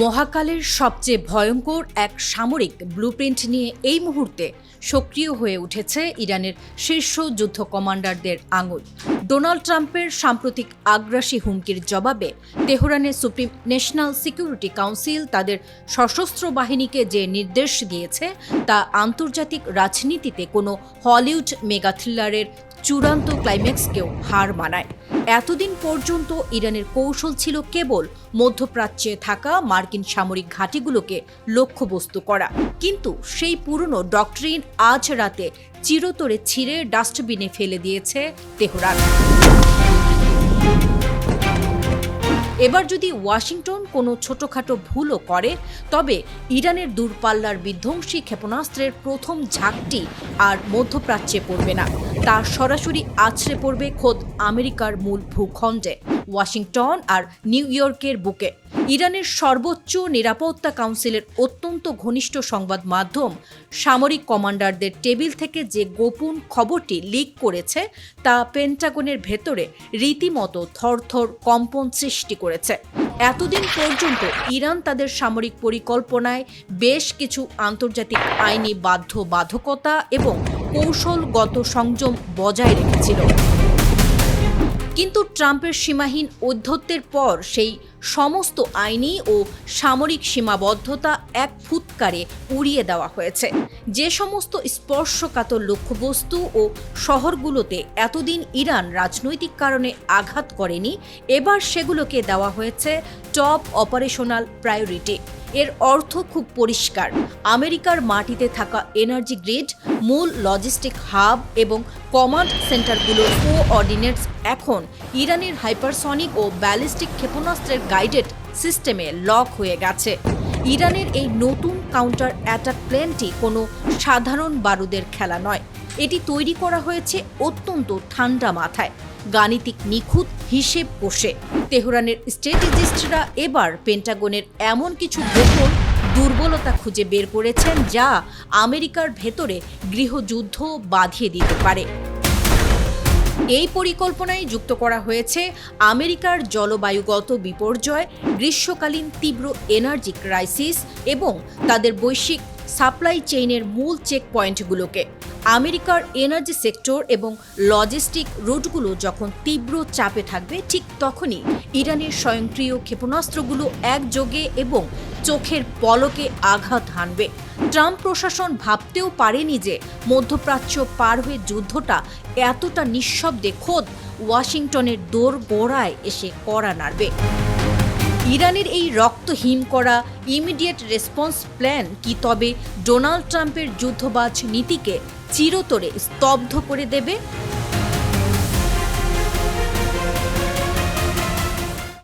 মহাকালের সবচেয়ে ভয়ঙ্কর এক সামরিক ব্লুপ্রিন্ট নিয়ে এই মুহূর্তে সক্রিয় হয়ে উঠেছে ইরানের শীর্ষ যুদ্ধ কমান্ডারদের আঙুল। ডোনাল্ড ট্রাম্পের সাম্প্রতিক আগ্রাসী হুমকির জবাবে তেহরানের সুপ্রিম ন্যাশনাল সিকিউরিটি কাউন্সিল তাদের সশস্ত্র বাহিনীকে যে নির্দেশ দিয়েছে তা আন্তর্জাতিক রাজনীতিতে কোনো হলিউড মেগা থ্রিলারের চূড়ান্ত ক্লাইম্যাক্সকেও হার মানায়। এতদিন পর্যন্ত ইরানের কৌশল ছিল কেবল মধ্যপ্রাচ্যে থাকা মার্কিন সামরিক ঘাঁটিগুলোকে লক্ষ্যবস্তু করা, কিন্তু সেই পুরনো ডক্ট্রিন আজ রাতে চিরতরে ছিঁড়ে ডাস্টবিনে ফেলে দিয়েছে তেহরান। এবার যদি ওয়াশিংটন কোনো ছোটখাটো ভুলও করে, তবে ইরানের দূরপাল্লার বিধ্বংসী ক্ষেপণাস্ত্রের প্রথম ঝাঁকটি আর মধ্যপ্রাচ্যে পড়বে না, তা সরাসরি আছড়ে পড়বে খোদ আমেরিকার মূল ভূখণ্ডে, ওয়াশিংটন আর নিউ ইয়র্কের বুকে। ইরানের সর্বোচ্চ নিরাপত্তা কাউন্সিলের অত্যন্ত ঘনিষ্ঠ সংবাদ মাধ্যম সামরিক কমান্ডারদের টেবিল থেকে যে গোপন খবরটি লিক করেছে তা পেন্টাগনের ভেতরে রীতিমতো থরথর কম্পন সৃষ্টি করেছে। এতদিন পর্যন্ত ইরান তাদের সামরিক পরিকল্পনায় বেশ কিছু আন্তর্জাতিক আইনি বাধ্যবাধকতা এবং কৌশলগত সংযম বজায় রেখেছিল, কিন্তু ট্রাম্পের সীমাহীন ঔদ্ধত্যের পর সেই সমস্ত আইনি ও সামরিক সীমাবদ্ধতা এক ফুৎকারে উড়িয়ে দেওয়া হয়েছে। যে সমস্ত স্পর্শকাতর লক্ষ্যবস্তু ও শহরগুলোতে এতদিন ইরান রাজনৈতিক কারণে আঘাত করেনি, এবার সেগুলোকে দেওয়া হয়েছে টপ অপারেশনাল প্রায়োরিটি। এর অর্থ খুব পরিষ্কার, আমেরিকার মাটিতে থাকা এনার্জি গ্রিড, মূল লজিস্টিক হাব এবং কমান্ড সেন্টারগুলোর কোঅর্ডিনেটস এখন ইরানের হাইপারসনিক ও ব্যালিস্টিক ক্ষেপণাস্ত্রের গাইডেড সিস্টেমে লক হয়ে গেছে। ইরানের এই নতুন কাউন্টার অ্যাটাক প্ল্যানটি কোনো সাধারণ বারুদের খেলা নয়, এটি তৈরি করা হয়েছে অত্যন্ত ঠান্ডা মাথায়, গাণিতিক নিখুঁত হিসেব কষে। তেহরানের স্ট্র্যাটেজিস্টরা এবার পেন্টাগনের এমন কিছু গোপন দুর্বলতা খুঁজে বের করেছেন যা আমেরিকার ভেতরে গৃহযুদ্ধ বাঁধিয়ে দিতে পারে। এই পরিকল্পনায় যুক্ত করা হয়েছে আমেরিকার জলবায়ুগত বিপর্যয়, গ্রীষ্মকালীন তীব্র এনার্জি ক্রাইসিস এবং তাদের বৈশ্বিক সাপ্লাই চেইনের মূল চেক পয়েন্টগুলোকে। আমেরিকার এনার্জি সেক্টর এবং লজিস্টিক রুটগুলো যখন তীব্র চাপে থাকবে, ঠিক তখনই ইরানের স্বয়ংক্রিয় ক্ষেপণাস্ত্রগুলো একযোগে এবং চোখের পলকে আঘাত হানবে। ট্রাম্প প্রশাসন ভাবতেও পারেনি যে মধ্যপ্রাচ্য পার হয়ে যুদ্ধটা এতটা নিঃশব্দে খোদ ওয়াশিংটনের দোর গোড়ায় এসে কড়া নাড়বে। ইরানের এই রক্তহীন করা ইমিডিয়েট রেসপন্স প্ল্যান কি তবে ডোনাল্ড ট্রাম্পের যুদ্ধবাজ নীতিকে চিরতরে স্তব্ধ করে দেবে?